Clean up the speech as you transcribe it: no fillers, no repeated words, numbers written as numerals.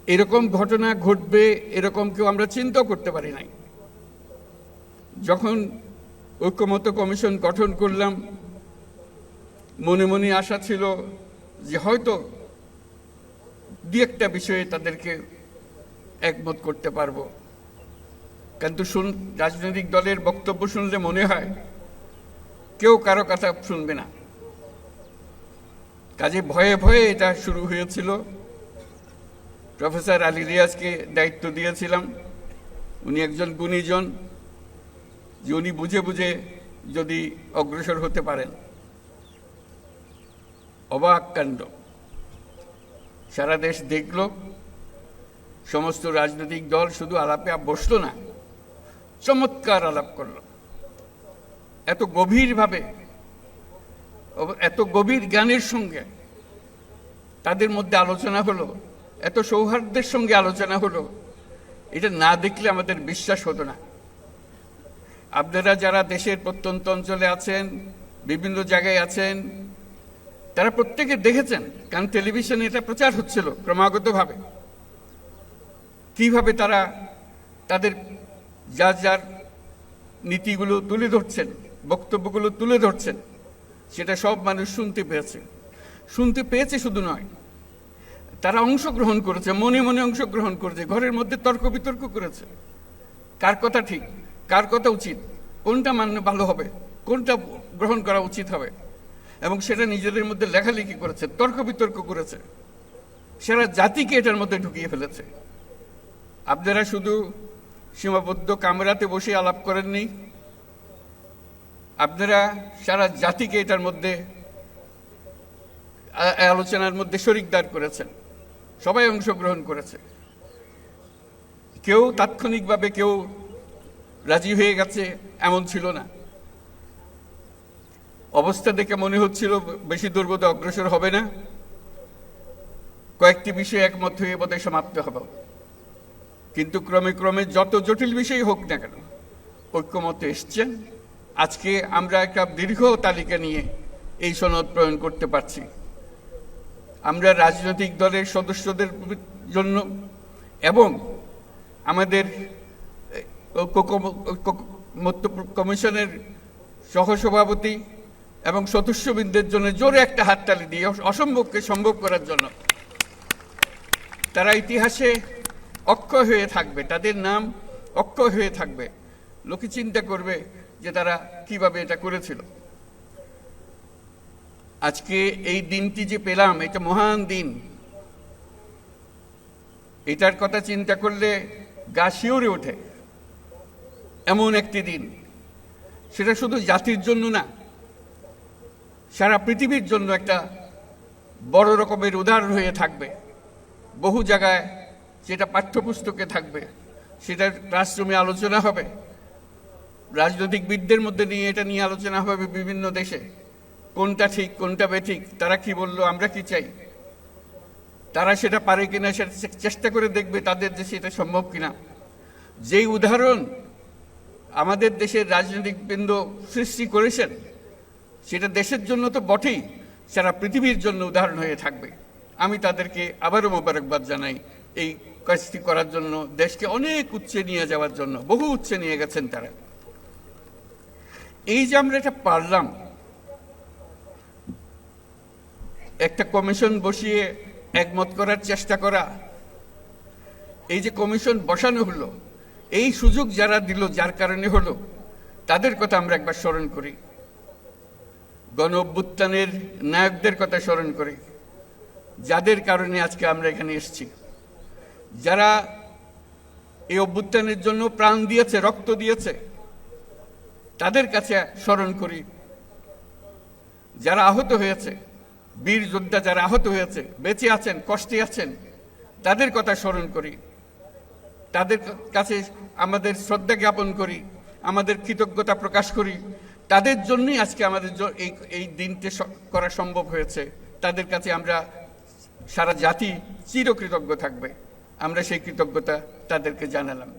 এরকম ঘটনা ঘটবে এরকম কেউ আমরা চিন্তাও করতে পারি নাই। যখন ঐক্যমত্য কমিশন গঠন করলাম, মনে মনে আশা ছিল যে হয়তো দু একটা বিষয়ে তাদেরকে একমত করতে পারবো, কিন্তু রাজনৈতিক দলের বক্তব্য শুনলে মনে হয় কেউ কারো কথা শুনবে না। কাজে ভয়ে ভয়ে এটা শুরু হয়েছিল। প্রফেসর আলী রিয়াজকে দায়িত্ব দিয়েছিলাম, উনি একজন গুণীজন, যে উনি বুঝে বুঝে যদি অগ্রসর হতে পারেন। অবাক কাণ্ড, সারা দেশ দেখল, সমস্ত রাজনৈতিক দল শুধু আলাপে বসলো না, চমৎকার আলাপ করল। এত গভীরভাবে, এত গভীর জ্ঞানের সঙ্গে তাদের মধ্যে আলোচনা হলো, এত সৌহার্দ্যের সঙ্গে আলোচনা হলো, এটা না দেখলে আমাদের বিশ্বাস হতো না। আপনারা যারা দেশের প্রত্যন্ত অঞ্চলে আছেন, বিভিন্ন জায়গায় আছেন, তারা প্রত্যেকে দেখেছেন, কারণ টেলিভিশনে এটা প্রচার হচ্ছিল ক্রমাগতভাবে, কিভাবে তারা তাদের যার যার নীতিগুলো তুলে ধরছেন, বক্তব্যগুলো তুলে ধরছেন, সেটা সব মানুষ শুনতে পেয়েছে শুধু নয়, তারা অংশগ্রহণ করেছে, মনে মনে অংশগ্রহণ করেছে, ঘরের মধ্যে তর্ক বিতর্ক করেছে, কার কথা ঠিক, কার কথা উচিত, কোনটা মানলে ভালো হবে, কোনটা গ্রহণ করা উচিত হবে, এবং সেটা নিজেদের মধ্যে লেখালেখি করেছে, তর্ক বিতর্ক করেছে, সারা জাতিকে এটার মধ্যে ঢুকিয়ে ফেলেছে। আপনারা শুধু সীমাবদ্ধ কামরাতে বসে আলাপ করেননি, আপনারা সারা জাতিকে এটার মধ্যে আলোচনার মধ্যে শরিকদার করেছেন, সবাই অংশগ্রহণ করেছে। কেউ তাৎক্ষণিকভাবে কেউ রাজি হয়ে গেছে এমন ছিল না। অবস্থা দেখে মনে হচ্ছিল বেশি দূর বোধহয় অগ্রসর হবে না, কয়েকটি বিষয়ে একমত হয়ে বোধহয় সমাপ্ত হবে। কিন্তু ক্রমে ক্রমে যত জটিল বিষয় হোক না কেন, ঐক্যমতে এসছেন। আজকে আমরা একটা দীর্ঘ তালিকা নিয়ে এই সনদ প্রণয়ন করতে পারছি। আমরা রাজনৈতিক দলের সদস্যদের জন্য এবং আমাদের কমিশনের সহসভাপতি এবং সদস্যবৃন্দের জন্য জোরে একটা হাততালি দিয়ে অসম্ভবকে সম্ভব করার জন্য। তারা ইতিহাসে অক্ষয় হয়ে থাকবে, তাদের নাম অক্ষয় হয়ে থাকবে। লোকে চিন্তা করবে যে তারা কিভাবে এটা করেছিল। আজকে এই দিনটি যে পেলাম, এটা মহান দিন। এটার কথা চিন্তা করলে গা শিউরে ওঠে। এমন একটি দিন, সেটা শুধু জাতির জন্য না, সারা পৃথিবীর জন্য একটা বড় রকমের উদাহরণ হয়ে থাকবে। বহু জায়গায় সেটা পাঠ্যপুস্তকে থাকবে, সেটা ক্লাসরুমে আলোচনা হবে, রাজনৈতিকবিদদের মধ্যে নিয়ে এটা নিয়ে আলোচনা হবে বিভিন্ন দেশে। কোনটা ঠিক, কোনটা বেঠিক, তারা কি বললো, আমরা কি চাই, তারা সেটা পারে কিনা সেটা চেষ্টা করে দেখবে তাদের দেশে এটা সম্ভব কিনা। যেই উদাহরণ আমাদের দেশের রাজনৈতিকবৃন্দ সৃষ্টি করেছেন, সেটা দেশের জন্য তো বটেই, সারা পৃথিবীর জন্য উদাহরণ হয়ে থাকবে। আমি তাদেরকে আবারও মোবারকবাদ জানাই এই কাজটি করার জন্য, দেশকে অনেক উচ্চে নিয়ে যাওয়ার জন্য। বহু উচ্চে নিয়ে গেছেন তারা। এই যে আমরা এটা পারলাম, একটা কমিশন বসিয়ে একমত করার চেষ্টা করা, এই যে কমিশন বসানো হলো, এই সুযোগ যারা দিল, যার কারণে হলো, তাদের কথা আমরা একবার স্মরণ করি। গণ অভ্যুত্থানের নায়কদের কথা স্মরণ করি, যাদের কারণে আজকে আমরা এখানে এসেছি, যারা এই অভ্যুত্থানের জন্য প্রাণ দিয়েছে, রক্ত দিয়েছে, তাদের কাছে স্মরণ করি। যারা আহত হয়েছে, বীর যোদ্ধা যারা আহত হয়েছে, বেঁচে আছেন, কষ্টে আছেন, তাদের কথা স্মরণ করি, তাদের কাছে আমাদের শ্রদ্ধা জ্ঞাপন করি, আমাদের কৃতজ্ঞতা প্রকাশ করি। তাদের জন্যই আজকে আমাদের এই দিনটি করা সম্ভব হয়েছে। তাদের কাছে আমরা সারা জাতি চিরকৃতজ্ঞ থাকবে। আমরা সেই কৃতজ্ঞতা তাদেরকে জানালাম।